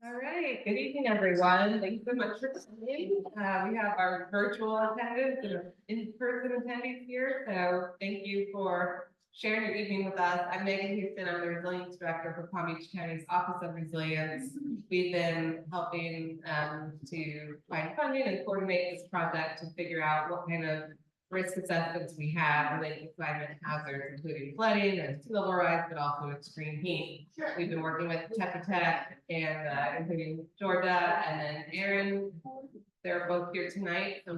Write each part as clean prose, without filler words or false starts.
All right, good evening, everyone. Thanks so much for coming. We have our virtual attendees and in-person attendees here, so thank you for sharing your evening with us. I'm Megan Houston. I'm the Resilience Director for Palm Beach County's Office of Resilience. We've been helping to find funding and coordinate this project to figure out what kind of risk assessments we have related to climate hazards, including flooding and sea level rise, but also extreme heat. We've been working with Tetra Tech and including Georgia, and then Aaron. They're both here tonight. So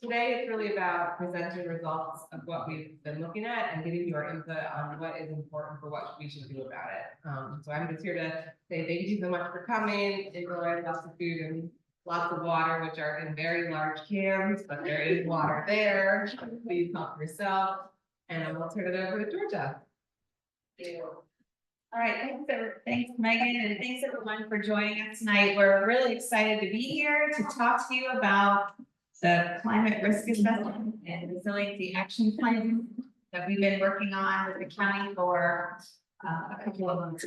today it's really about presenting results of what we've been looking at and getting your input on what is important for what we should do about it. So I'm just here to say thank you so much for coming, enjoy lots of food and lots of water, which are in very large cans, but there is water there. Please help yourself. And we'll turn it over to Georgia. Thank you. All right, thanks Megan, and thanks everyone for joining us tonight. We're really excited to be here to talk to you about the climate risk assessment and resiliency action plan that we've been working on with the county for a couple of months.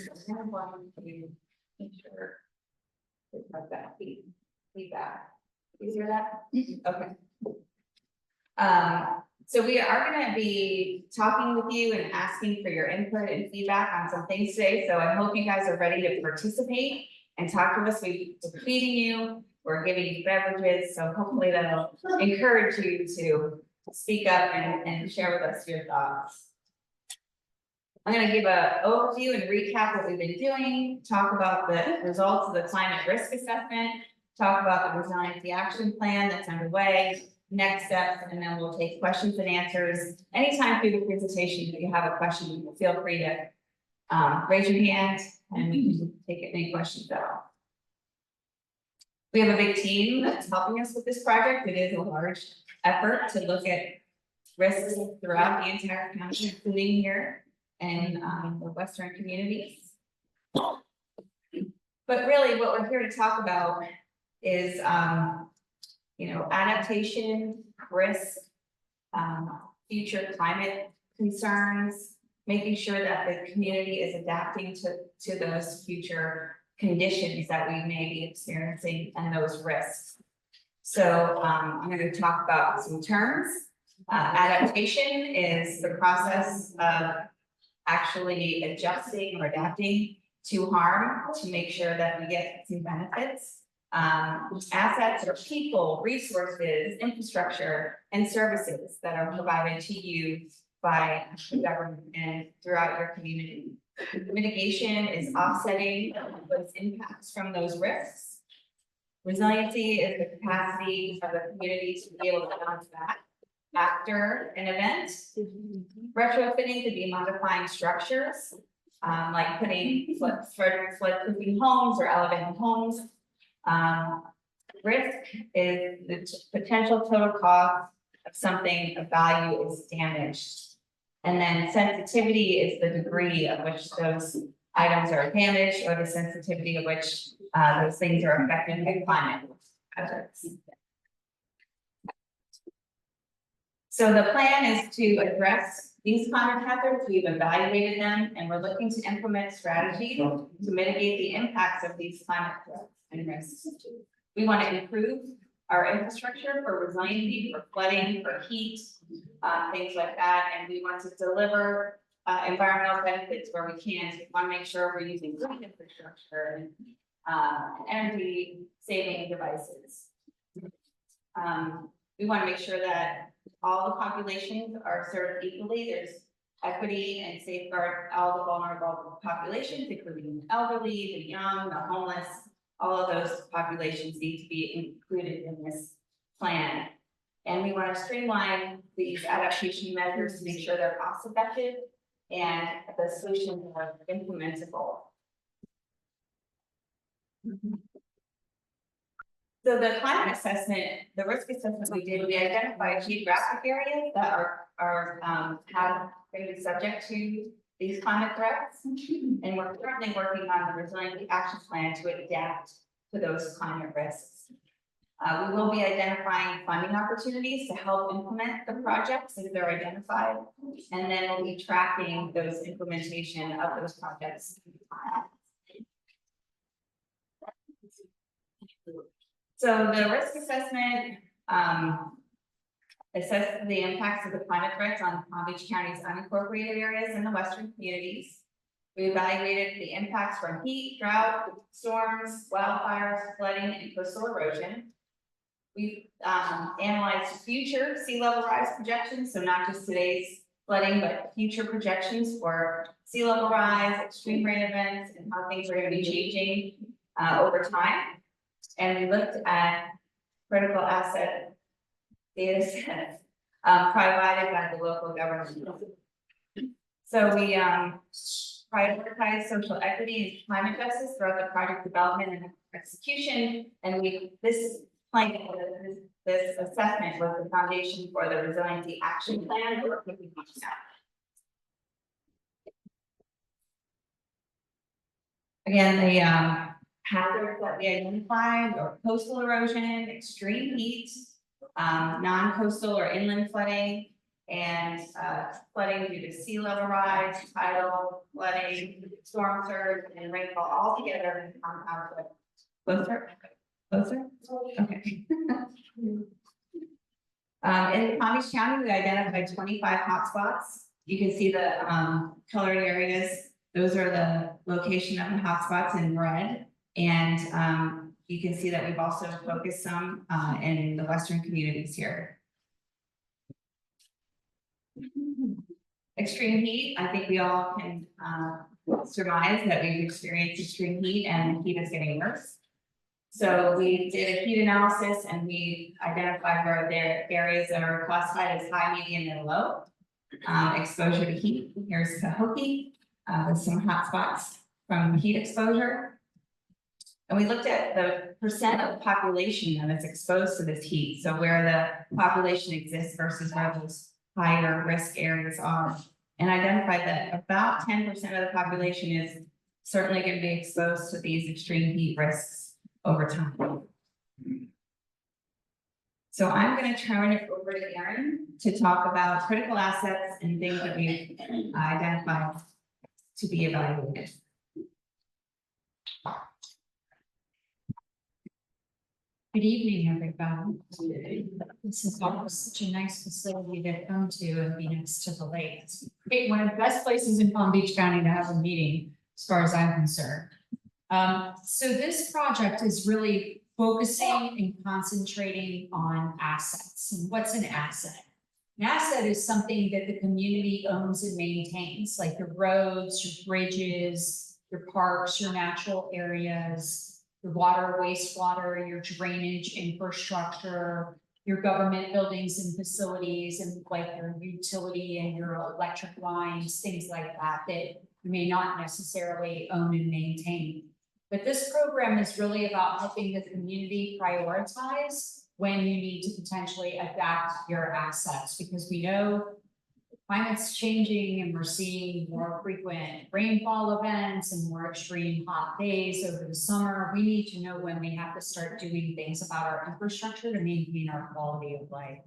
Make sure that feedback. You hear that? Okay. So we are going to be talking with you and asking for your input and feedback on some things today. So I hope you guys are ready to participate and talk to us. We're feeding you, we're giving you beverages. So hopefully that'll encourage you to speak up and share with us your thoughts. I'm going to give an overview and recap what we've been doing, talk about the results of the climate risk assessment, talk about the resiliency action plan that's underway, next steps, and then we'll take questions and answers. Anytime through the presentation, if you have a question, feel free to raise your hand and we can take any questions at all. We have a big team that's helping us with this project. It is a large effort to look at risks throughout the entire county, including here and the Western communities. But really what we're here to talk about is adaptation, risk, future climate concerns, making sure that the community is adapting to those future conditions that we may be experiencing and those risks. So I'm going to talk about some terms. Adaptation is the process of actually adjusting or adapting to harm to make sure that we get some benefits. Assets or people, resources, infrastructure, and services that are provided to you by the government and throughout your community. Mitigation is offsetting those impacts from those risks. Resiliency is the capacity of the community to be able to bounce back after an event. Retrofitting could be modifying structures, like putting flood-proofing homes or elevating homes. Risk is the potential total cost of something of value is damaged. And then sensitivity is the degree of which those items are damaged or the sensitivity of which those things are affected by climate hazards. So the plan is to address these climate hazards. We've evaluated them and we're looking to implement strategies to mitigate the impacts of these climate threats and risks. We want to improve our infrastructure for resiliency, for flooding, for heat, things like that. And we want to deliver environmental benefits where we can. So we want to make sure we're using green infrastructure and energy saving devices. We want to make sure that all the populations are served equally. There's equity and safeguard all the vulnerable populations, including the elderly, the young, the homeless. All of those populations need to be included in this plan. And we want to streamline these adaptation measures to make sure they're cost effective and the solutions are implementable. So the climate assessment, the risk assessment we did, we identified geographic areas that are going to be subject to these climate threats, and we're currently working on the resiliency action plan to adapt to those climate risks. We will be identifying funding opportunities to help implement the projects as they're identified, and then we'll be tracking those implementation of those projects. So the risk assessment, assessed the impacts of the climate threats on Palm Beach County's unincorporated areas and the western communities. We evaluated the impacts from heat, drought, storms, wildfires, flooding, and coastal erosion. We analyzed future sea level rise projections, so not just today's flooding, but future projections for sea level rise, extreme rain events, and how things are going to be changing over time. And we looked at critical asset data sets provided by the local government. So we prioritize social equity and climate justice throughout the project development and execution. And this assessment was the foundation for the resiliency action plan that we're looking at now. Again, the hazards that we identified are coastal erosion, extreme heat, non-coastal or inland flooding, and flooding due to sea level rise, tidal flooding, storm surge, and rainfall all together in compound. Closer? Okay. In Palm Beach County, we identified 25 hotspots. You can see the colored areas. Those are the location of the hotspots in red. And you can see that we've also focused some in the western communities here. Extreme heat, I think we all can surmise that we've experienced extreme heat and the heat is getting worse. So we did a heat analysis and we identified where there are areas that are classified as high, medium, and low exposure to heat. Here's Pahokee with some hot spots from heat exposure. And we looked at the percent of the population that is exposed to this heat. So where the population exists versus where those higher risk areas are. And identified that about 10% of the population is certainly going to be exposed to these extreme heat risks over time. So I'm going to turn it over to Erin to talk about critical assets and things that we've identified to be evaluated. Good evening, everybody. This is always such a nice facility to come to and be next to the lake. It's one of the best places in Palm Beach County to have a meeting, as far as I'm concerned. So this project is really focusing and concentrating on assets. And what's an asset? An asset is something that the community owns and maintains, like your roads, your bridges, your parks, your natural areas, your water, wastewater, your drainage infrastructure, your government buildings and facilities, and like your utility and your electric lines, things like that, that you may not necessarily own and maintain. But this program is really about helping the community prioritize when you need to potentially adapt your assets, because we know climate's changing and we're seeing more frequent rainfall events and more extreme hot days over the summer. We need to know when we have to start doing things about our infrastructure to maintain our quality of life.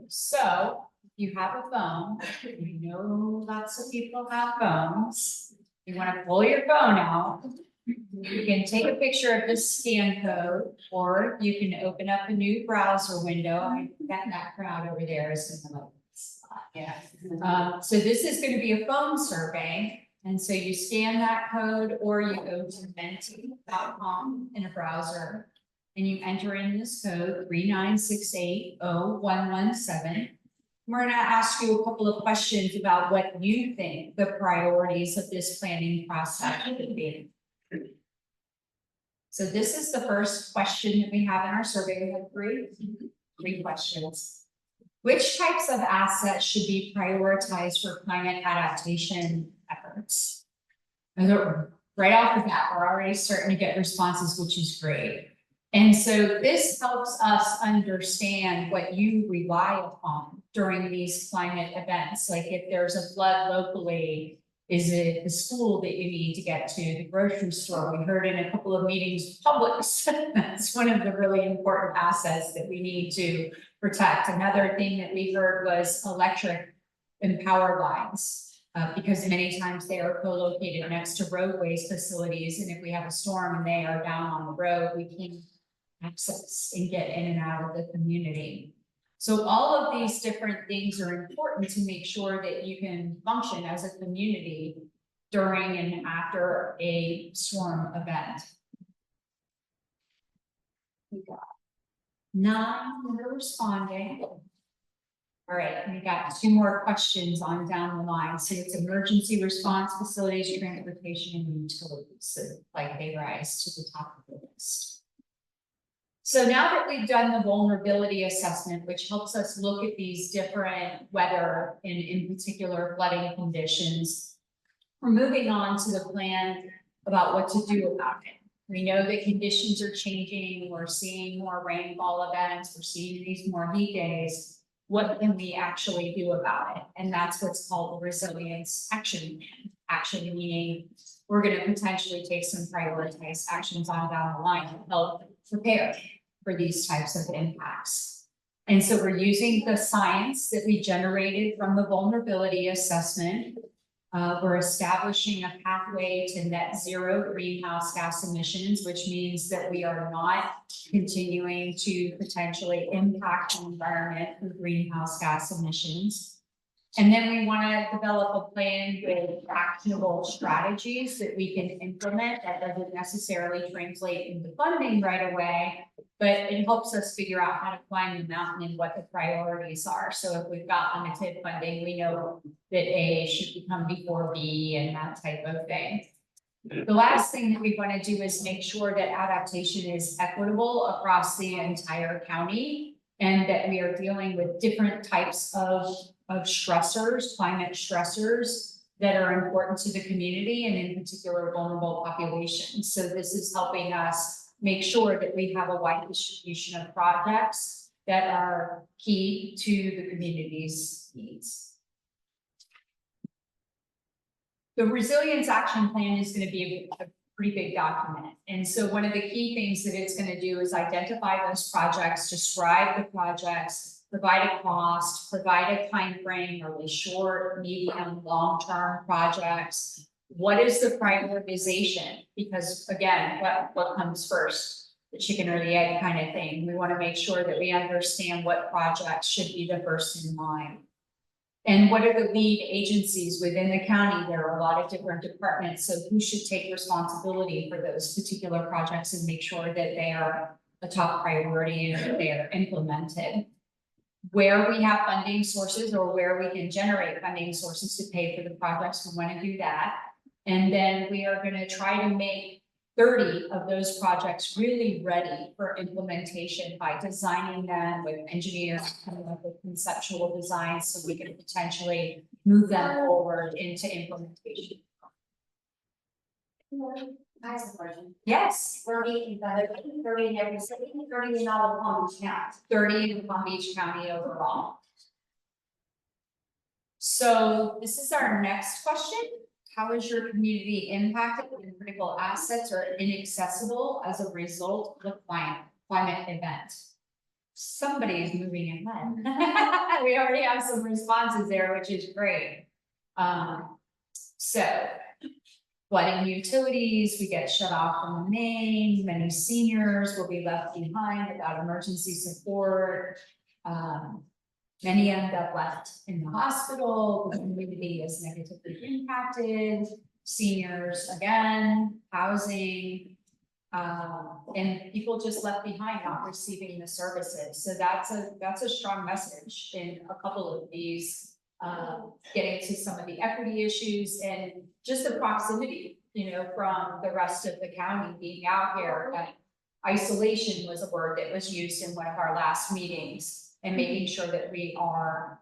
So if you have a phone, you know lots of people have phones. You want to pull your phone out. You can take a picture of this scan code, or you can open up a new browser window. I got that crowd over there is in the spot. Yeah. So this is going to be a phone survey. And so you scan that code, or you go to menti.com in a browser and you enter in this code 39680-117. We're going to ask you a couple of questions about what you think the priorities of this planning process should be. So this is the first question that we have in our survey. We have three questions. Which types of assets should be prioritized for climate adaptation efforts? And right off the bat, we're already starting to get responses, which is great. And so this helps us understand what you rely upon during these climate events. Like if there's a flood locally, is it the school that you need to get to, the grocery store? We heard in a couple of meetings, Publix. That's one of the really important assets that we need to protect. Another thing that we heard was electric and power lines, because many times they are co-located next to roadways facilities. And if we have a storm and they are down on the road, we can't access and get in and out of the community. So all of these different things are important to make sure that you can function as a community during and after a storm event. We got 9 that are responding. All right, we got 2 more questions on down the line. So it's emergency response facilities, transportation, and utilities. So like they rise to the top of the list. So now that we've done the vulnerability assessment, which helps us look at these different weather and in particular flooding conditions, we're moving on to the plan about what to do about it. We know that conditions are changing. We're seeing more rainfall events. We're seeing these more heat days. What can we actually do about it? And that's what's called the resilience action plan. Action meaning we're going to potentially take some prioritized actions on down the line to help prepare for these types of impacts. And so we're using the science that we generated from the vulnerability assessment. We're establishing a pathway to net zero greenhouse gas emissions, which means that we are not continuing to potentially impact the environment through greenhouse gas emissions. And then we want to develop a plan with actionable strategies that we can implement that doesn't necessarily translate into funding right away, but it helps us figure out how to climb the mountain and what the priorities are. So if we've got limited funding, we know that A should come before B and that type of thing. The last thing that we want to do is make sure that adaptation is equitable across the entire county and that we are dealing with different types of stressors, climate stressors that are important to the community and in particular vulnerable populations. So this is helping us make sure that we have a wide distribution of projects that are key to the community's needs. The resilience action plan is going to be a pretty big document. And so one of the key things that it's going to do is identify those projects, describe the projects, provide a cost, provide a time frame, are they short, medium, long-term projects? What is the prioritization? Because again, what comes first? The chicken or the egg kind of thing. We want to make sure that we understand what projects should be the first in line. And what are the lead agencies within the county? There are a lot of different departments, so who should take responsibility for those particular projects and make sure that they are a top priority and that they are implemented. Where we have funding sources or where we can generate funding sources to pay for the projects, we want to do that. And then we are going to try to make 30 of those projects really ready for implementation by designing them with engineers coming up with conceptual designs so we can potentially move them forward into implementation. I have a question. Yes, 30 in every city, 30 in all of Palm Beach County. 30 in Palm Beach County overall. So this is our next question. How is your community impacted when critical assets are inaccessible as a result of a climate event? Somebody is moving ahead. We already have some responses there, which is great. So flooding utilities, we get shut off from the main, many seniors will be left behind without emergency support. Many end up left in the hospital, the community is negatively impacted, seniors again, housing, and people just left behind not receiving the services. So that's a strong message in a couple of these, getting to some of the equity issues and just the proximity, from the rest of the county being out here. Isolation was a word that was used in one of our last meetings. And making sure that we are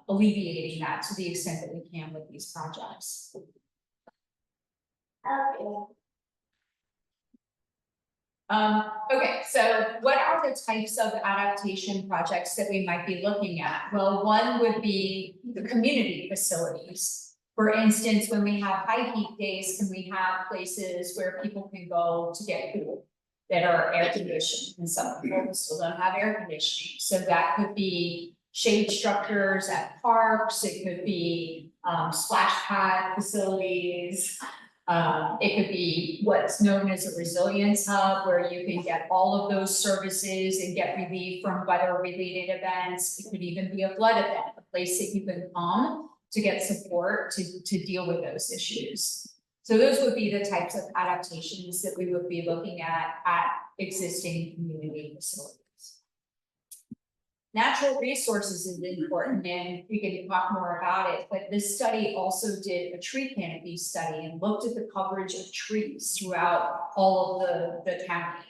alleviating that to the extent that we can with these projects. Okay, so what are the types of adaptation projects that we might be looking at? Well, one would be the community facilities. For instance, when we have high heat days, can we have places where people can go to get food that are air conditioned, and some people still don't have air conditioning. So that could be shade structures at parks, it could be splash pad facilities, It could be what's known as a resilience hub, where you can get all of those services and get relief from weather-related events. It could even be a flood event, a place that you can come to get support to deal with those issues. So those would be the types of adaptations that we would be looking at existing community facilities. Natural resources is important, and we can talk more about it, but this study also did a tree canopy study and looked at the coverage of trees throughout all of the county.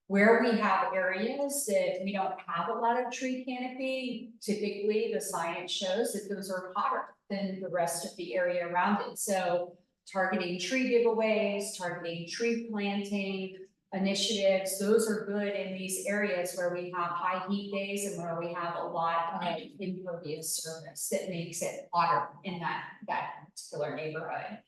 Where we have areas that we don't have a lot of tree canopy, typically the science shows that those are hotter than the rest of the area around it. So targeting tree giveaways, targeting tree planting initiatives, those are good in these areas where we have high heat days and where we have a lot of impervious surface that makes it hotter in that particular neighborhood.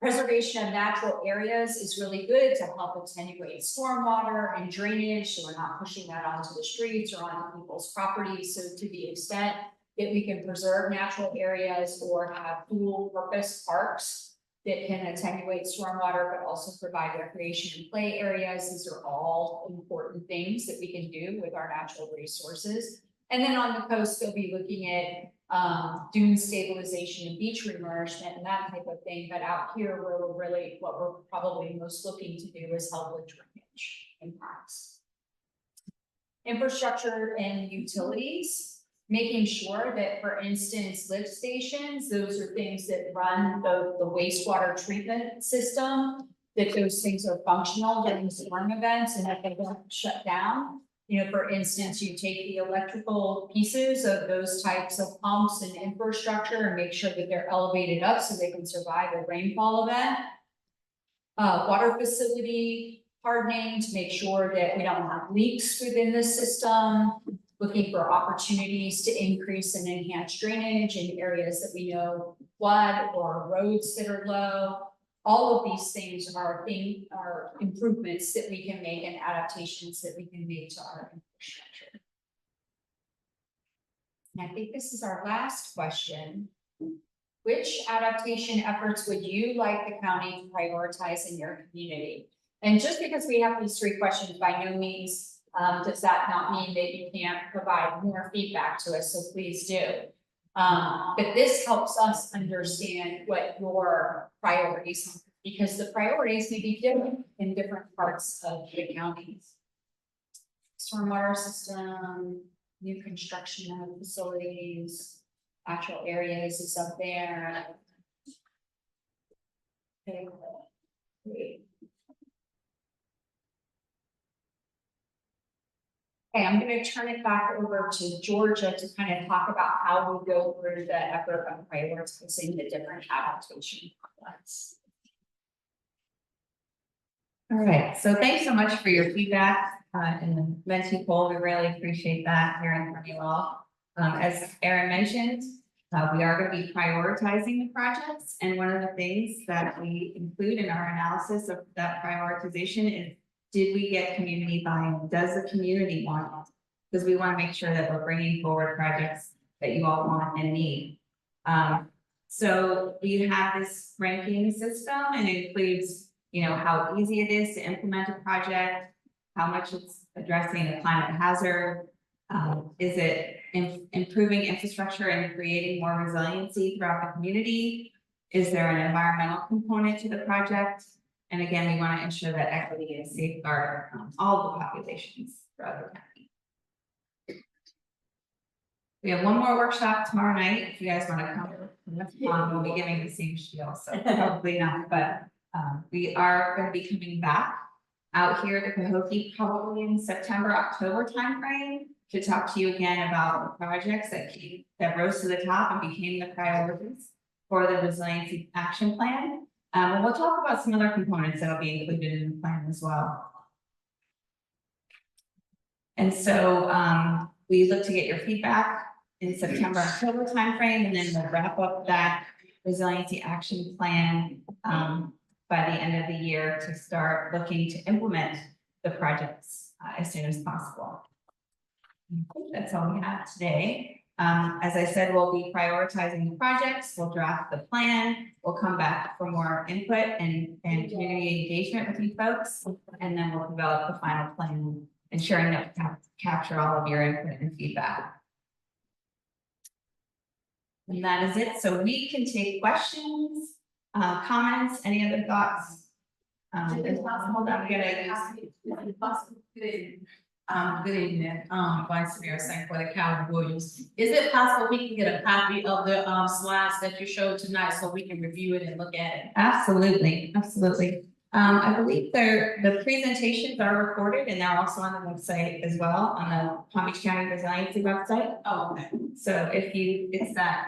Preservation of natural areas is really good to help attenuate stormwater and drainage, so we're not pushing that onto the streets or onto people's properties. So to the extent that we can preserve natural areas or have dual purpose parks that can attenuate stormwater, but also provide recreation and play areas. These are all important things that we can do with our natural resources. And then on the coast, they'll be looking at dune stabilization and beach renourishment and that type of thing. But out here, where what we're probably most looking to do is help with drainage impacts. Infrastructure and utilities. Making sure that, for instance, lift stations, those are things that run the wastewater treatment system, that those things are functional during storm events and that they don't shut down. You know, for instance, you take the electrical pieces of those types of pumps and infrastructure and make sure that they're elevated up so they can survive a rainfall event. Water facility hardening to make sure that we don't have leaks within the system. Looking for opportunities to increase and enhance drainage in areas that we know flood or roads that are low. All of these things are improvements that we can make and adaptations that we can make to our infrastructure. And I think this is our last question. Which adaptation efforts would you like the county to prioritize in your community? And just because we have these three questions, by no means does that not mean that you can't provide more feedback to us, so please do. But this helps us understand what your priorities are, because the priorities may be different in different parts of the counties. Stormwater system, new construction of facilities, natural areas is up there. Okay, great. Okay, I'm going to turn it back over to Georgia to kind of talk about how we go through the effort of prioritizing the different adaptation plans. All right, so thanks so much for your feedback in the Mentee poll. We really appreciate that, hearing from you all. As Erin mentioned, we are going to be prioritizing the projects, and one of the things that we include in our analysis of that prioritization is, did we get community buy-in? Does the community want it? Because we want to make sure that we're bringing forward projects that you all want and need. So we have this ranking system, and it includes, you know, how easy it is to implement a project, how much it's addressing a climate hazard, is it improving infrastructure and creating more resiliency throughout the community? Is there an environmental component to the project? And again, we want to ensure that equity is safeguard all the populations throughout the county. We have one more workshop tomorrow night. If you guys want to come, we'll be giving the same spiel, so probably not. But we are going to be coming back out here to Pahokee probably in September, October timeframe to talk to you again about the projects that rose to the top and became the priorities for the resiliency action plan. And we'll talk about some other components that will be included in the plan as well. And so we look to get your feedback in September, October timeframe, and then we'll wrap up that resiliency action plan by the end of the year to start looking to implement the projects as soon as possible. I think that's all we have today. As I said, we'll be prioritizing the projects, we'll draft the plan, we'll come back for more input and community engagement with you folks. And then we'll develop the final plan, ensuring that we capture all of your input and feedback. And that is it. So we can take questions, comments, any other thoughts? If it's possible, I'm gonna use. if it's possible, Good evening, Vice Mayor St. Clair Calvin Williams. Is it possible we can get a copy of the slides that you showed tonight so we can review it and look at it? Absolutely, absolutely. I believe the presentations are recorded and they're also on the website as well, on the Palm Beach County Resiliency website. Oh, okay. So if you, it's that,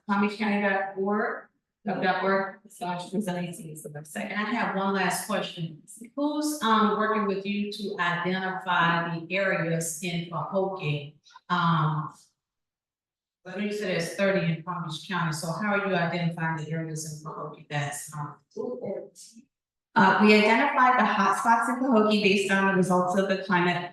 palmbeachcounty.org/resiliency is the website. And I have one last question. Who's working with you to identify the areas in Pahokee? I know you said there's 30 in Palm Beach County, so how are you identifying the areas in Pahokee that's We identified the hotspots in Pahokee based on the results of the climate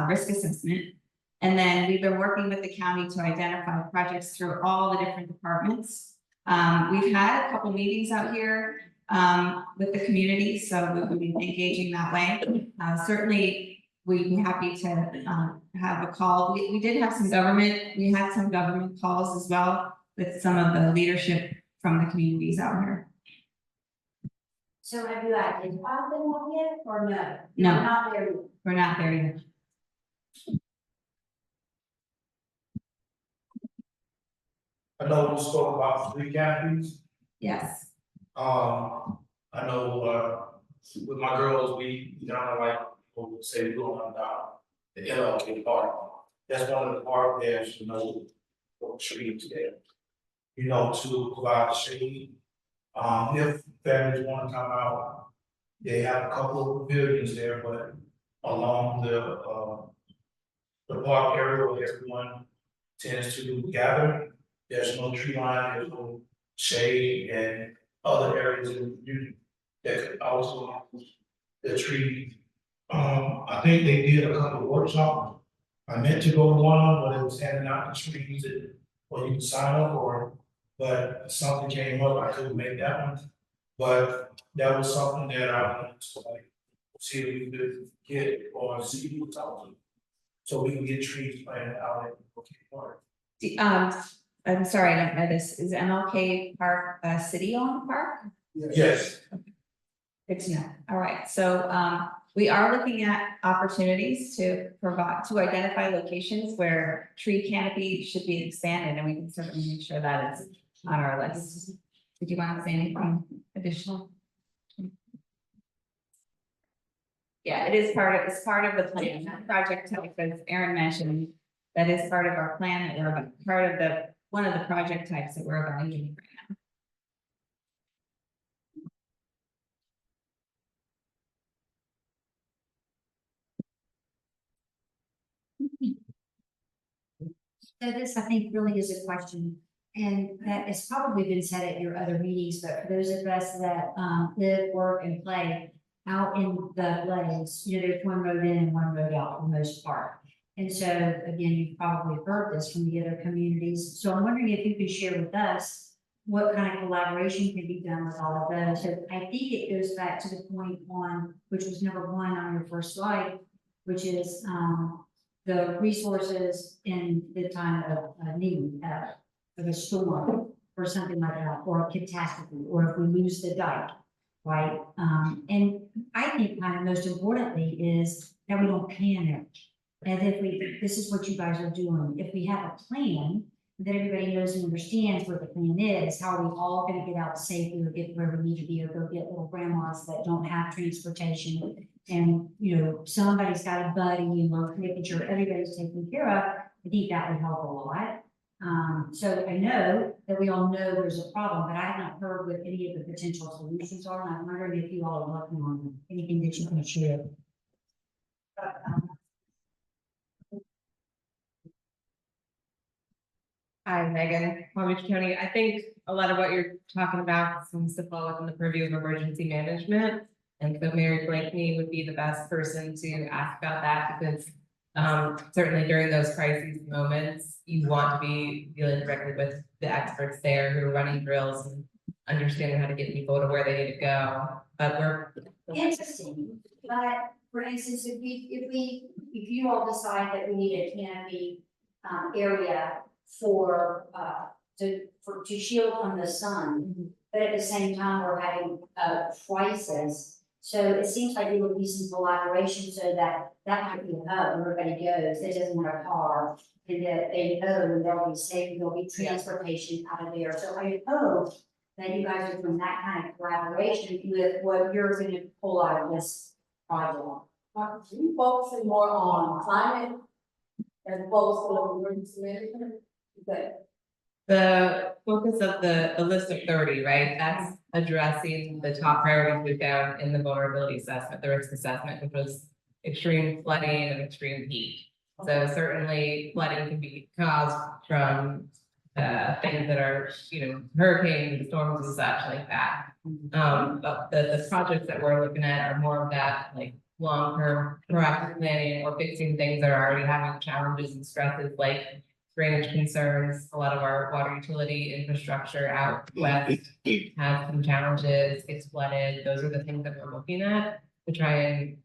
risk assessment. And then we've been working with the county to identify projects through all the different departments. We've had a couple meetings out here with the community, so we'll be engaging that way. Certainly, we'd be happy to have a call. We did have some we had some government calls as well with some of the leadership from the communities out here. So have you identified them all yet, or no? No. You're not there yet. We're not there yet. I know we spoke about 3 canopies. Yes. I know, with my girls, we kind of like, people would say, we're going down the LLK Park. That's one of the park there's, for trees there. To provide shade. If families want to come out, they have a couple of pavilions there, but along the park area where everyone tends to gather, there's no tree line, there's no shade, and other areas in the community that could also the tree. I think they did a couple of workshops. I meant to go to one, but it was handing out the trees that, or you can sign up for, but something came up, I couldn't make that one. But that was something that I wanted to see if we could get or see people talk to. So we can get trees planted out in the park. I'm sorry, I don't know this. Is MLK Park a city-owned park? Yes. Good to know. All right, so we are looking at opportunities to identify locations where tree canopy should be expanded, and we can certainly make sure that it's on our list. Did you want to say anything additional? Yeah, it's part of the plan, that project type, as Erin mentioned, that is part of our plan, that we're part of one of the project types that we're evaluating right So this, I think, really is a question, and that has probably been said at your other meetings, but for those of us that live, work, and play out in the glades, there's one road in and one road out for the most part. And so, again, you've probably heard this from the other communities. So I'm wondering if you could share with us what kind of collaboration can be done with all of those. So I think it goes back to the point on, which was number 1 on your first slide, which is the resources in the time of need, of a storm or something like that, or a catastrophe, or if we lose the dike, right? And I think kind of most importantly is that we don't panic. And if this is what you guys are doing, if we have a plan, that everybody knows and understands what the plan is, how are we all gonna get out safely or get where we need to be, or go get little grandmas that don't have transportation. And, somebody's got a buddy and we're making sure everybody's taken care of. I think that would help a lot. So I know that we all know there's a problem, but I have not heard what any of the potential solutions are. And I'm wondering if you all are working on anything that you can share. Hi, Megan, Palm Beach County. I think a lot of what you're talking about seems to fall within the purview of emergency management. And so Mary Blakeney would be the best person to ask about that, because Certainly during those crises moments, you want to be dealing directly with the experts there who are running drills and understanding how to get people to where they need to go. But we're, Interesting, but for instance, if you all decide that we need a canopy, area for, to shield from the sun, but at the same time, we're having a crisis. So it seems like there would be some collaboration so that might be a hub where everybody goes, that doesn't have a car, and that they know they'll be safe, there'll be transportation out of there. So I hope that you guys are doing that kind of collaboration with what you're gonna pull out of this project. We focusing more on climate as opposed to emergency management, but the focus of the list of 30, right? That's addressing the top priorities we found in the vulnerability assessment, the risk assessment, which was extreme flooding and extreme heat. So certainly flooding can be caused from things that are, hurricanes and storms and such like that. But the projects that we're looking at are more of that, like long-term proactive planning or fixing things that are already having challenges and stresses, like drainage concerns. A lot of our water utility infrastructure out west has some challenges, it's flooded. Those are the things that we're looking at to try and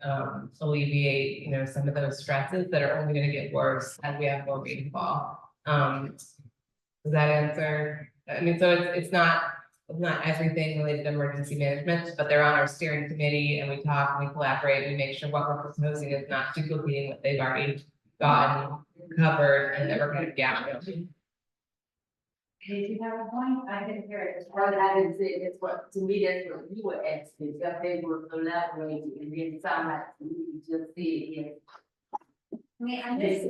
alleviate, some of those stresses that are only gonna get worse as we have more rainfall. Does that answer? I mean, so it's not everything related to emergency management, but they're on our steering committee and we talk and we collaborate. We make sure what we're proposing is not duplicating what they've already gotten covered and that we're kind of gapping. Did you have a point? I didn't hear it. part of that is, it's what, to me, that's what you were asking, if they were collaborating, and then sound like you just said, I mean, I just,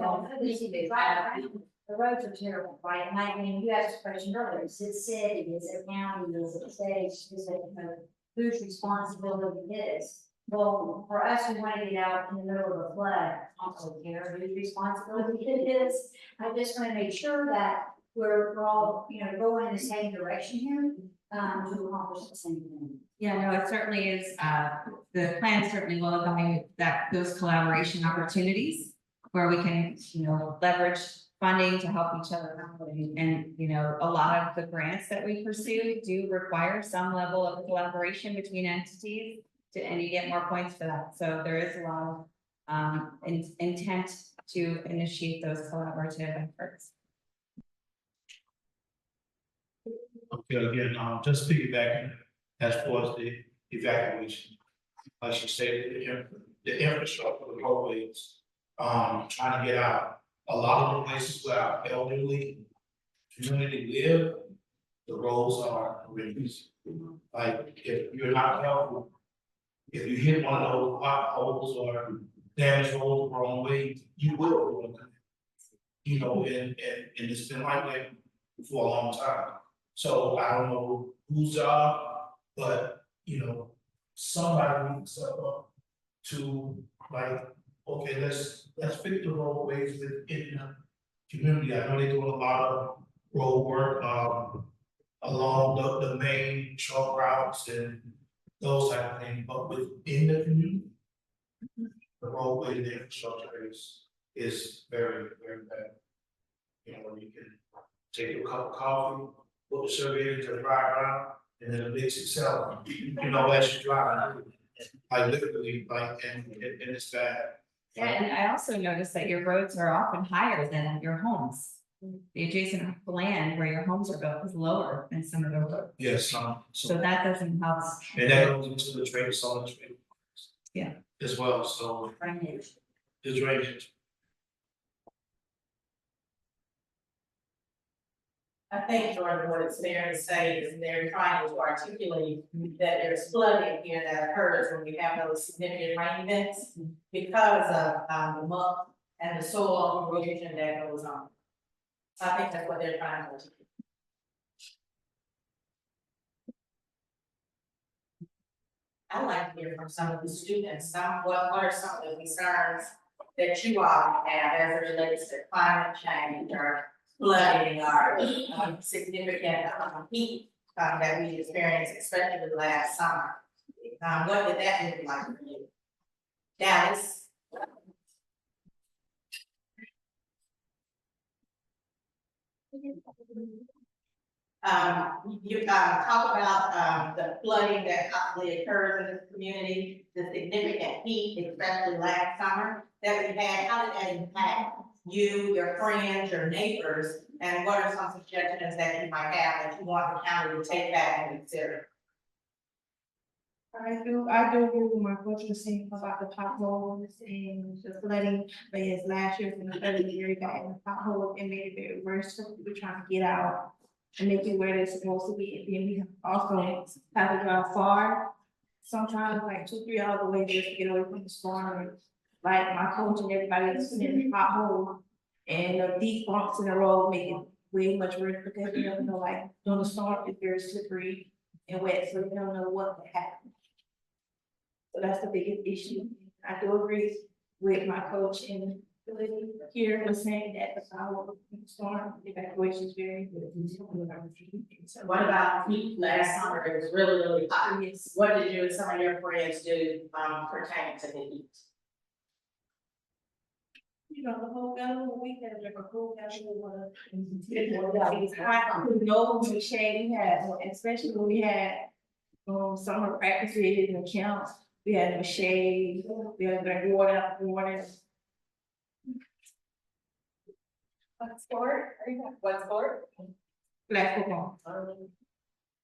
the roads are terrible, right? And I mean, you asked a question earlier, is it city, is it county, is it state, is it, whose responsibility it is? Well, for us, we want to get out in the middle of a flood, I don't care whose responsibility it is. I just want to make sure that we're all, going in the same direction here, to accomplish the same thing. Yeah, no, it certainly is, the plan certainly will evaluate those collaboration opportunities where we can, leverage funding to help each other out. And, a lot of the grants that we pursue do require some level of collaboration between entities and you get more points for that. So there is a lot of intent to initiate those collaborative efforts. Okay, again, just piggybacking as far as the evacuation. Like you said, the infrastructure, the roadways, trying to get out. A lot of the places where our elderly community live, the roads are horrendous. Like, if you're not careful, if you hit one of those potholes or damaged roads the wrong way, you will ruin them. And it's been like that for a long time. So I don't know whose job, but somebody needs to step up to like, okay, let's fix the roadways within the community. I know they're doing a lot of road work along the main short routes and those type of things, but within the community, the roadway, the infrastructure is very, very bad. You can take a cup of coffee, put the sugar in to drive around, and then it makes itself, as you drive. Like literally, and it's bad. Yeah, and I also noticed that your roads are often higher than your homes. The adjacent land where your homes are built is lower than some of the roads. Yes, So that doesn't help. and that goes into the trade, solid trade. Yeah. As well, so the drainage. I think, Jordan, what it's fair to say is they're trying to articulate that there's flooding here that occurs when we have those significant rain events because of the muck and the soil erosion that goes on. So I think that's what they're trying to articulate. I'd like to hear from some of the students, what are some of the concerns that you all have as it relates to climate change or flooding or significant heat that we experienced, especially last summer. What did that look like for you? Dallas? You talk about, the flooding that possibly occurs in this community, the significant heat, especially last summer that we had. How did that impact you, your friends, your neighbors? And what are some suggestions that you might have that you want the county to take back and consider? I do agree with my coach was saying about the potholes and the flooding, but yes, last year in the flooding year, got in the pothole and made it very worse, so people trying to get out and make it where they're supposed to be, and then we also have to drive far, sometimes like 2, 3 hours away just to get away from the storm. Like my coach and everybody is in the pothole, and the deep bumps in the road make it way much worse, because you don't know, like, during the storm, it's very slippery and wet, so you don't know what could happen. So that's the biggest issue. I do agree with my coach and here was saying that the power of the storm evacuation is very good. So what about heat last summer? It was really, really hot. Yes. What did you and some of your friends do, pertaining to the heat? You know, the whole government, we had like a whole government. It's hot, we know when we shade, we had, especially when we had summer practices and camps, we had no shade, we had like water. What sport? What sport? Black football.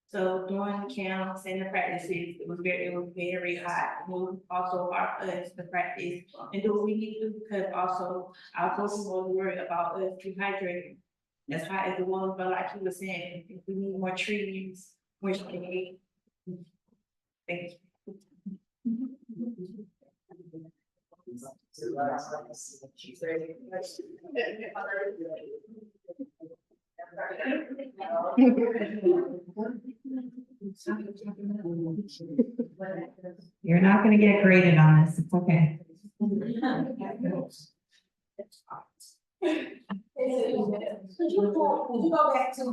So during the camps and the practices, it was very hot. We also our us to practice and do what we need to do, because also our coaches was worried about us dehydrating. As hot as it was, but like he was saying, if we need more trees, more shade. Thank you. You're not gonna get graded on this, it's okay. Could you go back to,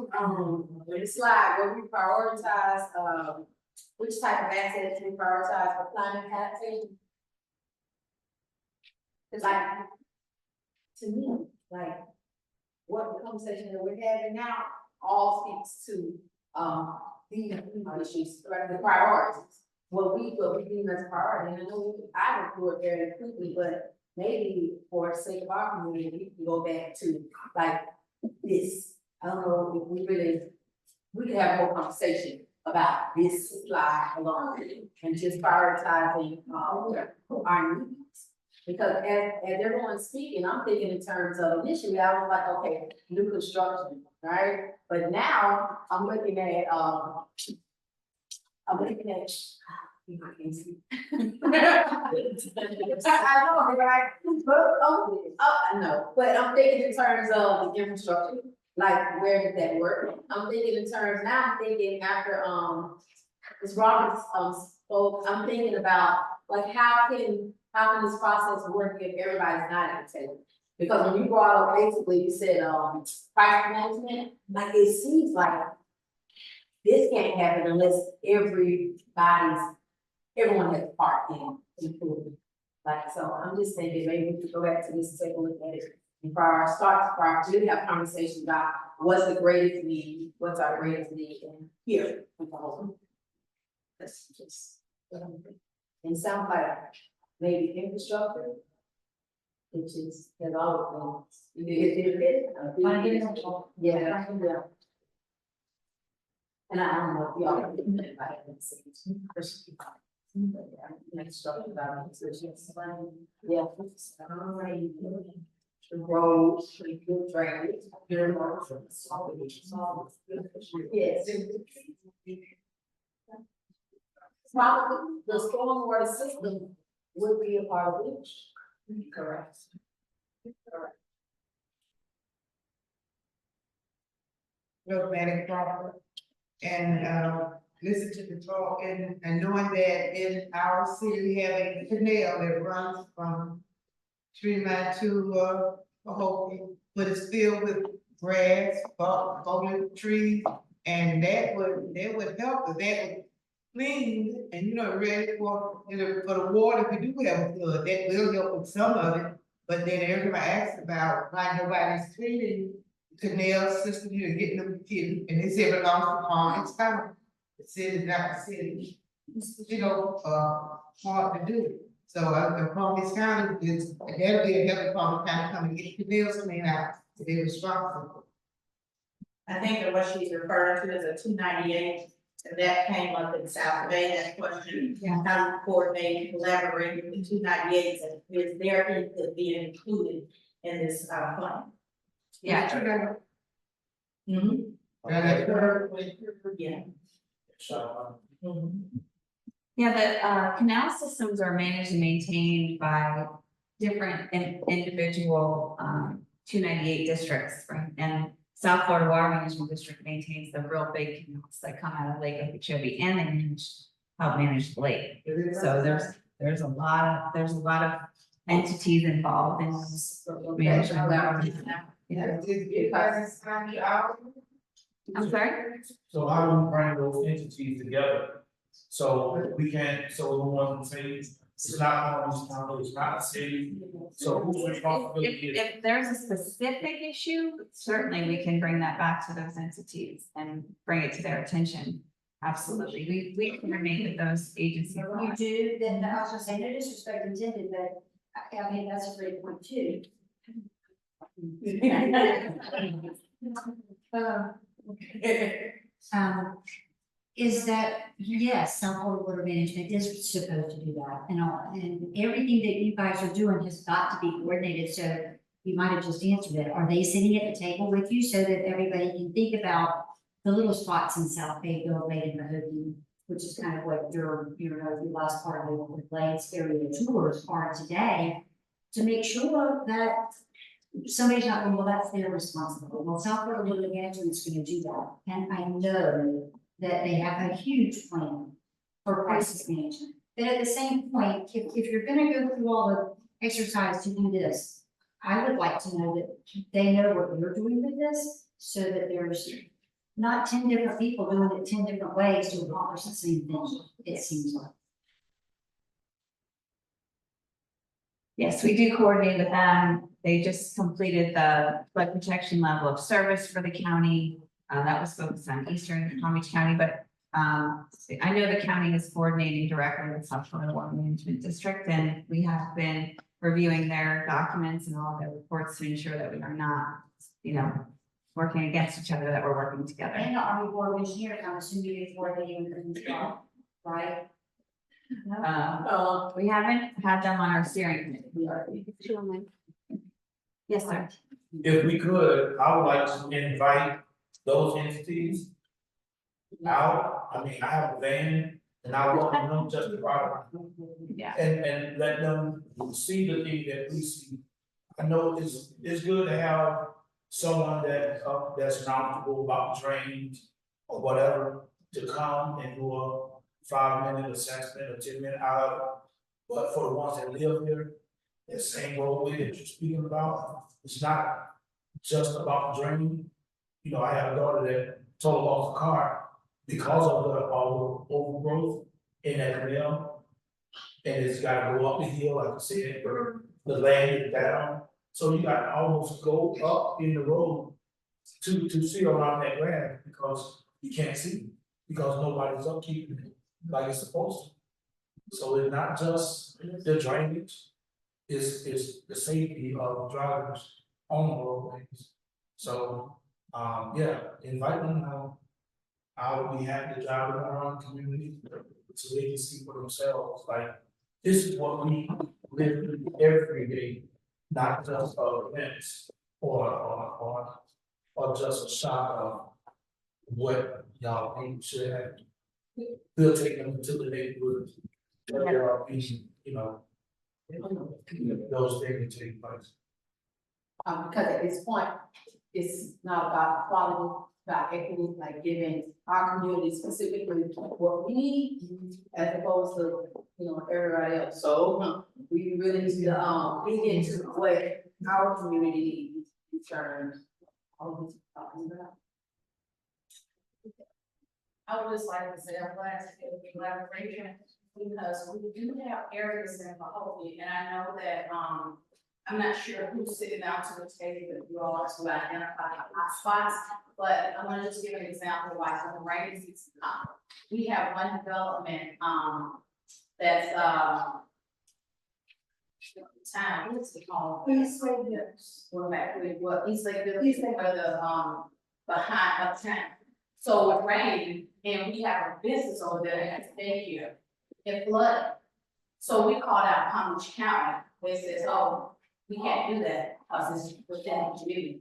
the slide where we prioritize, which type of assets we prioritize for climate adaptation? It's like, to me, like, what the conversation that we're having now all speaks to, these issues, like the priorities. What we deem as priority, and I know I would do it very quickly, but maybe for the sake of our community, we can go back to like this. I don't know if we could have more conversation about this slide alone and just prioritizing, our needs. Because as everyone's speaking, I'm thinking in terms of initially, I was like, okay, new construction, right? But now I'm looking at, I can't see. I know, right? I know, but I'm thinking in terms of the infrastructure, like where did that work? I'm thinking in terms, now I'm thinking after, Ms. Roberts, spoke, I'm thinking about, like, how can this process work if everybody's not at the table? Because when you brought up, basically, you said, price management, like, it seems like this can't happen unless everyone has part in improving. Like, so I'm just thinking maybe we could go back to this and take a look at it. And really have conversations about what's the greatest need, what's our greatest need in here. That's just, and sound like maybe infrastructure, which is, has always been. Yeah. And I don't know if y'all are thinking about it in the same person. But yeah, next structure about it. Yeah. The roads, the good drainage. Yes. Probably the stormwater system would be a part of it. Correct. Madam Crawford, and listen to the talk, and knowing that in our city we have a canal that runs from Tremont to Pahokee, but it's filled with grass, fallen trees, and that would help if that would clean and ready for for the water. If we do have a flood, that will help with some of it. But then everybody asks about why nobody's cleaning canal system here, getting them in, and they say it belongs to Palm County. The city's not the city, hard to do. So, the Palm Beach County is, that'll be a help Palm County come and get the canals cleaned out, so they're responsible. I think that what she's referring to is a 298, and that came up in South Bay, that question. Yeah. How to coordinate, collaborate with the 298s, and is their input being included in this, fund? Yeah. Mm-hmm. Yeah. So, Yeah, the canal systems are managed and maintained by different individual 298 districts, right? And South Florida Water Management District maintains the real big canals that come out of Lake Okeechobee, and they help manage the lake. So there's a lot of entities involved in this management. I'm sorry? so how do we bring those entities together? So we can, so the ones that say it's not Palm Beach County, it's not the city, so who's responsibility is? If there's a specific issue, certainly we can bring that back to those entities and bring it to their attention. Absolutely, we coordinate with those agencies. You do, then I was gonna say, no disrespect intended, but I mean, that's a great point too. Is that, yes, South Florida Water Management is supposed to do that, and all, and everything that you guys are doing has got to be coordinated, so you might have just answered it. Are they sitting at the table with you so that everybody can think about the little spots in South Bay, Bill Bay, and Pahokee, which is kind of what your last part of the Blades area tours are today, to make sure that somebody's not going, well, that's their responsibility. Well, South Florida Water Management is going to do that, and I know that they have a huge plan for crisis management. But at the same point, if you're gonna go through all the exercise to do this, I would like to know that they know what you're doing with this, so that there's not 10 different people doing it 10 different ways to accomplish the same thing, it seems like. Yes, we do coordinate with them. They just completed the flood protection level of service for the county. That was focused on Eastern Palm Beach County, but I know the county is coordinating directly with South Florida Water Management District, and we have been reviewing their documents and all their reports to ensure that we are not, working against each other, that we're working together. And the Army Corps of Engineers, I'm assuming before they even come, right? We haven't had them on our steering committee. Yes, sir. If we could, I would like to invite those entities out. I mean, I have a van and I want them just to ride around Yeah. and let them see the thing that we see. I know it's good to have someone that's knowledgeable about drains or whatever to come and do a 5-minute assessment or 10-minute out. But for the ones that live here, that same roadway that you're speaking about, it's not just about draining. I have a daughter that totally lost a car because of all the overgrowth in that canal. And it's gotta go up the hill, like I said, the land is down. So you gotta almost go up in the road to see around that ground because you can't see, because nobody's upkeeping it like it's supposed to. So it's not just the drainage, it's the safety of drivers on the roadways. So, invite them out. I would be happy to drive them around the community so they can see for themselves, like, this is what we live through every day, not just events or just a shot of what y'all think should happen. We'll take them to the neighborhood, where there are issues, those things take place. Because at this point, it's not about quality, about equity, like giving our community specifically what we need, as opposed to, everybody else. So we really need to, dig into what our community needs in terms of what we're talking about. I would just like to say, I'm glad to get the collaboration, because we do have areas in Pahokee, and I know that, I'm not sure who's sitting down to the table, but you all are to identify hotspots. But I'm gonna just give an example, like when the rainy season comes. We have one development, that's, town, what's it called? East Lake Village. We're back with what, East Lake Village, or the, behind uptown. So it rained, and we have a business over there that has daycare, it flooded. So we called out Palm Beach County, they says, oh, we can't do that, because it's within the community.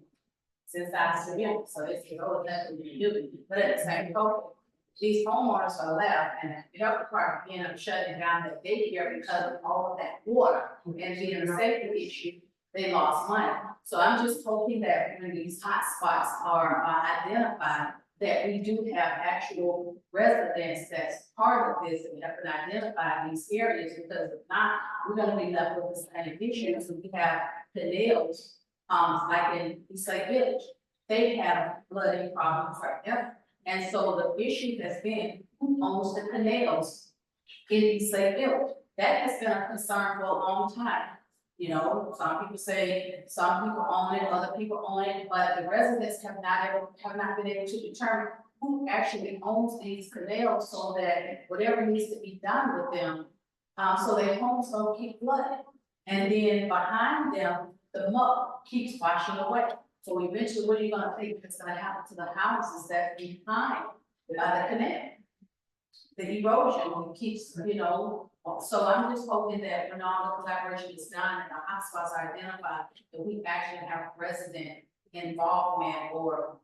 It's inside the community, so it's, oh, nothing to do, but at the same token, these homeowners are left, and the health department ended up shutting down that daycare because of all of that water, and being a safety issue, they lost money. So I'm just hoping that when these hot spots are identified, that we do have actual residents that's part of this and have been identified in these areas, because if not, we're gonna be left with the same issues. So we have canals, like in East Lake Village, they have flooding problems forever. And so the issue has been who owns the canals in East Lake Village. That has been a concern for a long time. You know, some people say, some people own it, other people own it, but the residents have not been able to determine who actually owns these canals, so that whatever needs to be done with them, so their homes don't keep flooding. And then behind them, the mud keeps washing away. So eventually, what are you gonna think is gonna happen to the houses that behind the canal? The erosion keeps, you know, so I'm just hoping that when all the collaboration is done and the hotspots are identified, that we actually have resident involvement or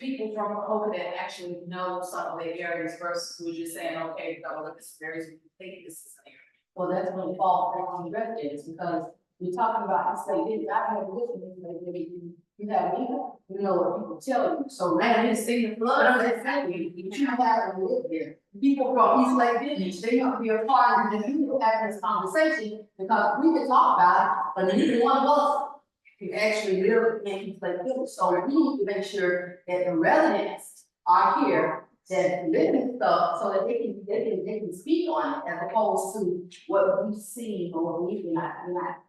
people from Pahokee that actually know some of the areas versus who's just saying, okay, go look at this areas, we think this is an area. Well, that's when it falls back on the residents, because we're talking about, I say, I have listened, you have, you know what people tell you, so. I didn't see the flood. But I'm just saying, you have to live here. People from East Lake Village, they don't be a part of the people having this conversation, because we can talk about it, but neither one of us can actually live in East Lake Village. So we need to make sure that the residents are here, that live in stuff, so that they can speak on it, as opposed to what we've seen or what we've not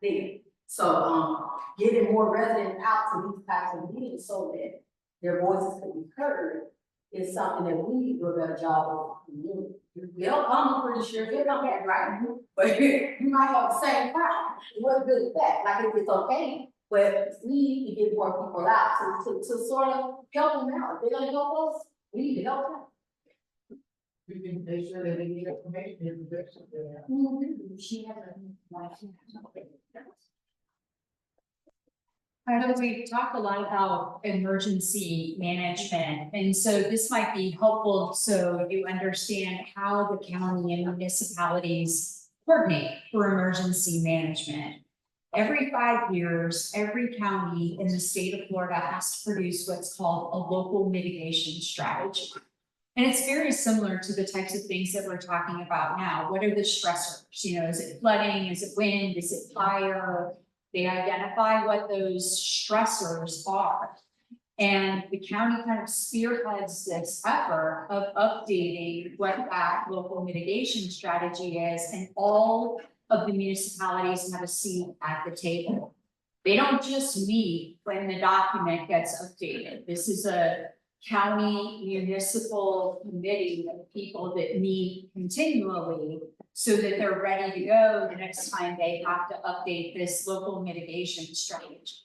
there. So, getting more residents out to these types of meetings so that their voices can be heard is something that we need to do a better job of. They'll come, I'm pretty sure, they'll come back, right? But you might have the same problem. What's good is that, like, if it's okay, but we need to get more people out to sort of help them out. If they're gonna help us, we need to help them. We can make sure that they get information in the best of their. She has a. I know we talked a lot about emergency management, and so this might be helpful so you understand how the county and municipalities coordinate for emergency management. Every 5 years, every county in the state of Florida has to produce what's called a local mitigation strategy. And it's very similar to the types of things that we're talking about now. What are the stressors? You know, is it flooding? Is it wind? Is it fire? They identify what those stressors are. And the county kind of spearheads this effort of updating what that local mitigation strategy is, and all of the municipalities have a seat at the table. They don't just meet when the document gets updated. This is a county municipal committee of people that meet continually so that they're ready to go the next time they have to update this local mitigation strategy.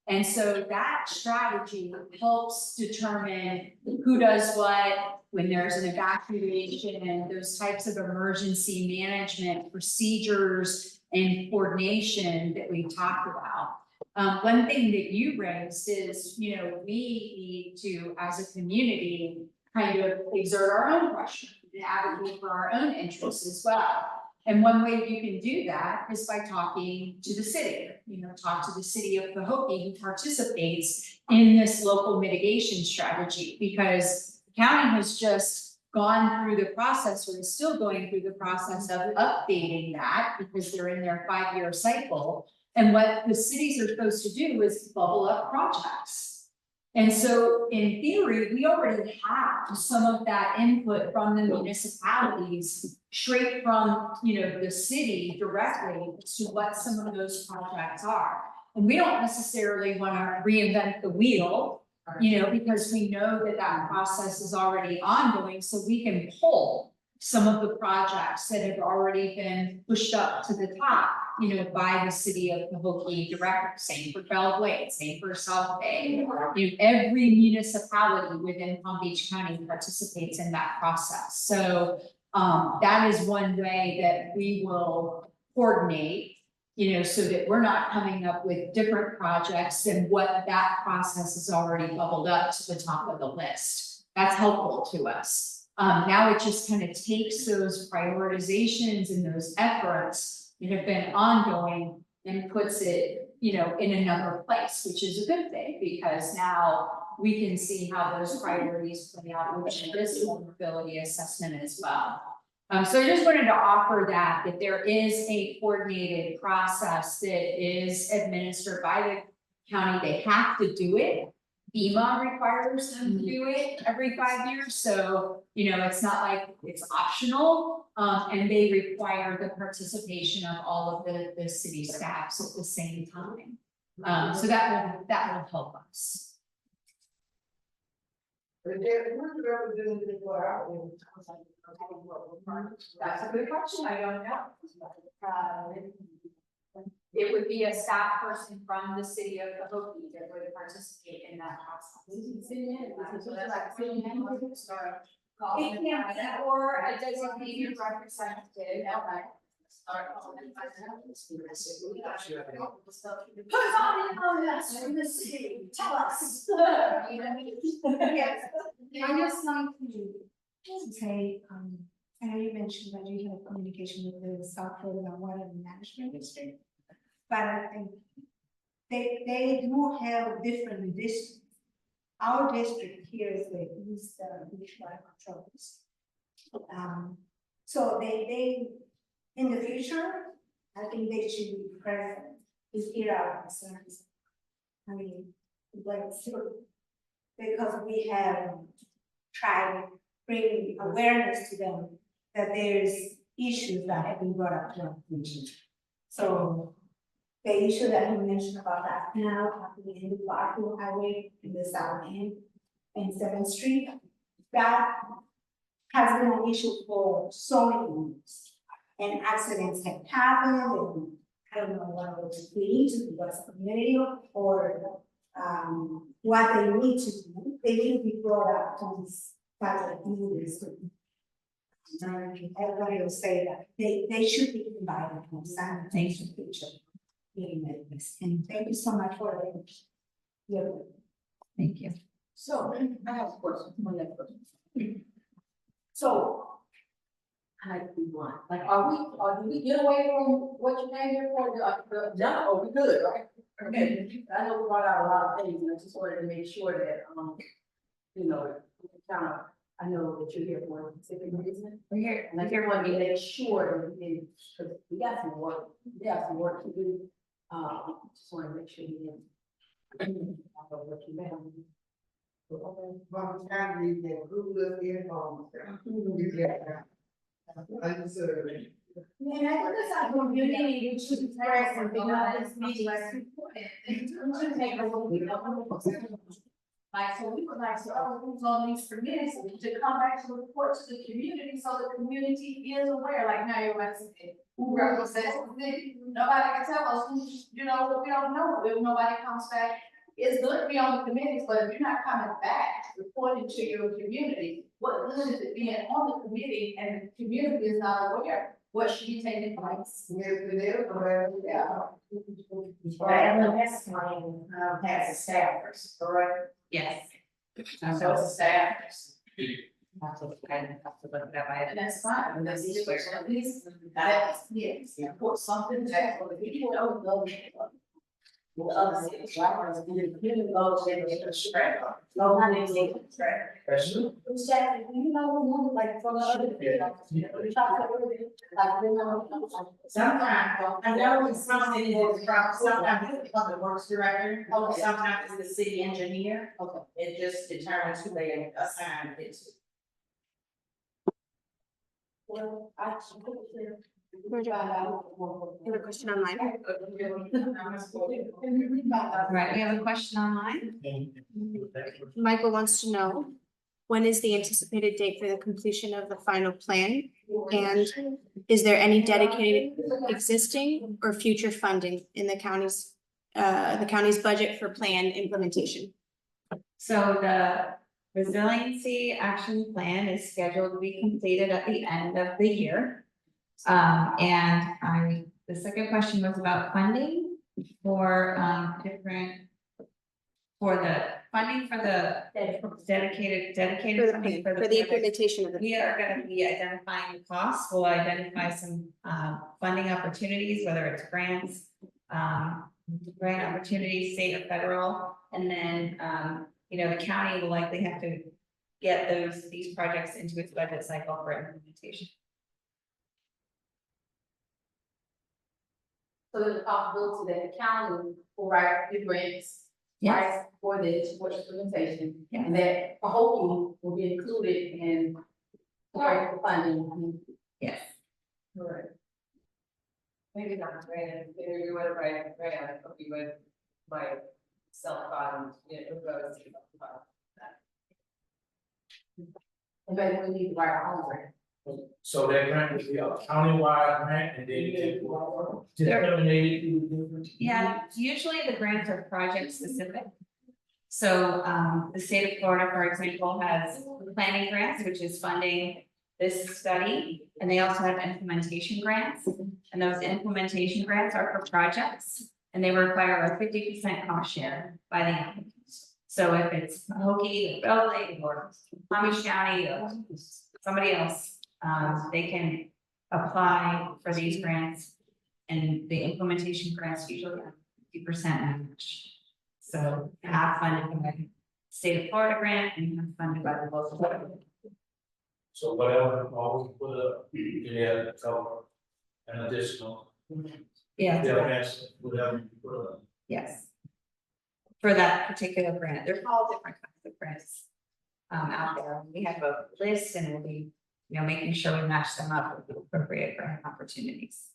And so that strategy helps determine who does what when there's an evacuation and those types of emergency management procedures and coordination that we talked about. One thing that you raised is, you know, we need to, as a community, kind of exert our own pressure and advocate for our own interests as well. And one way you can do that is by talking to the city, you know, talk to the city of Pahokee who participates in this local mitigation strategy, because the county has just gone through the process or is still going through the process of updating that because they're in their 5-year cycle. And what the cities are supposed to do is bubble up projects. And so in theory, we already have some of that input from the municipalities straight from, the city directly to what some of those projects are. And we don't necessarily wanna reinvent the wheel, because we know that that process is already ongoing, so we can pull some of the projects that have already been pushed up to the top, by the city of Pahokee directly, same for Belle Glade, same for South Bay. Every municipality within Palm Beach County participates in that process, so that is one way that we will coordinate, so that we're not coming up with different projects than what that process has already bubbled up to the top of the list. That's helpful to us. Now it just kind of takes those prioritizations and those efforts that have been ongoing and puts it, in another place, which is a good thing, because now we can see how those priorities play out within this vulnerability assessment as well. So I just wanted to offer that there is a coordinated process that is administered by the county. They have to do it. FEMA requires them to do it every 5 years, so, it's not like it's optional. And they require the participation of all of the city staffs at the same time. So that will help us. But there, who's representative for our area? That's a good question, I don't know. It would be a staff person from the city of Pahokee that would participate in that process. It can be, or a designated representative. Put on us from the city, tell us. Yes, I just like to say, I know you mentioned that you have communication with the South Florida Water Management District, but I think they do have different districts. Our district here is the East Beach Water Control District. So they, in the future, I think they should be present to hear our concerns. I mean, like, because we have tried bringing awareness to them that there's issues that have been brought up to our commission. So the issue that you mentioned about that now happening in the Pahokee Highway in the south end and 7th Street, that has been an issue for so many years. And accidents have happened, and I don't know what it was leading to, because community or what they need to do, they need to be brought up to this type of communities. Everybody will say that they should be invited to sanitation picture. And thank you so much for it. Thank you. So, I have a question, one next question. So, I like to be blunt, like, do we get away from what you came here for, no, or we good, right? Okay, I know we brought out a lot of things, and I just wanted to make sure that, kind of, I know that you're here for a specific reason. We're here. And I just want to make sure that we did, because we got some work to do. Just want to make sure we did. I know what you meant. From time we get Google in home. Understood. Yeah, I think that's our community, you should be present, because this meeting is important. Like, so we would like to, who's on these committees, to come back to report to the community, so the community is aware, like now everybody said, who represents the city, nobody can tell us who, we don't know, if nobody comes back. It's good to be on the committees, but if you're not coming back, reporting to your community, what good is it being on the committee and the community is not aware what should be taking place? Yes, it is, Yeah. The MLS money, has a staffers, correct? Yes. So it's a staffers. Have to look that by And that's fine, and that's each Swear. at least, that's, yes, put something back for the people, know. The other cities, right, the goes in the straight, no money taken straight. Exactly, you know, like from the other. We talked about it, like, Sometimes, I know it's something is from, sometimes it's the public works director, sometimes it's the city engineer. Okay. It just determines who they assign it to. Well, I find out. You have a question online? All right, we have a question online. Michael wants to know, when is the anticipated date for the completion of the final plan? And is there any dedicated existing or future funding in the county's budget for plan implementation? So the resiliency action plan is scheduled to be completed at the end of the year. The second question was about funding for, for the funding for the dedicated For the funding plan, for the project. implementation of the. We are gonna be identifying the costs, we'll identify some funding opportunities, whether it's grants, grant opportunities, state or federal, and then, you know, the county will likely have to get these projects into its budget cycle for implementation. So there's a possibility that the county will write the grants. Yes. Right, for this, for implementation, Yes. and that Pahokee will be included in the funding. Yes. Correct. Maybe not grant, maybe we would write grant, but we would like self-fund, it would go to self-fund. And maybe we need to write our own grant. So that grant would be a countywide grant and then it will disseminate it through different. Yeah, usually the grants are project specific. So, the state of Florida, for example, has planning grants, which is funding this study. And they also have implementation grants. And those implementation grants are for projects. And they require a 50% cost share by the applicants. So if it's Pahokee, or Bell Lake, or Palm Beach County, or somebody else, they can apply for these grants. And the implementation grants usually have 50% match. So half funded by the state of Florida grant and half funded by the local government. So whatever, always put up, you have to cover an additional. Yeah, Whatever you put up. yes. For that particular grant, there's all different kinds of grants out there. We have a list and we'll be, you know, making sure we match them up with the appropriate grant opportunities.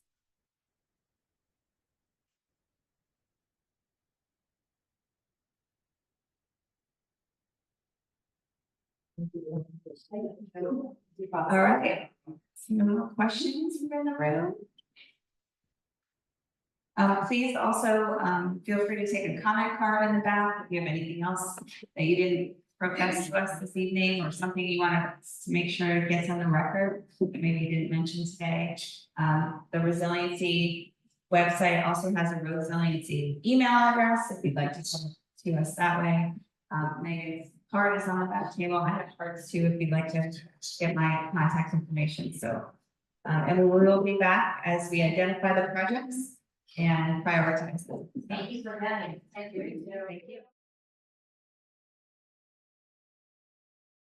All right, no more questions from the room? Please also, feel free to take a comment card in the back if you have anything else that you didn't profess to us this evening, or something you want us to make sure gets on the record that maybe you didn't mention today. The resiliency website also has a resiliency email address if you'd like to send it to us that way. Megan's card is on the back table. I have cards too if you'd like to get my contact information. So, and we will be back as we identify the projects and prioritize them. Thank you for having. Thank you. Thank you.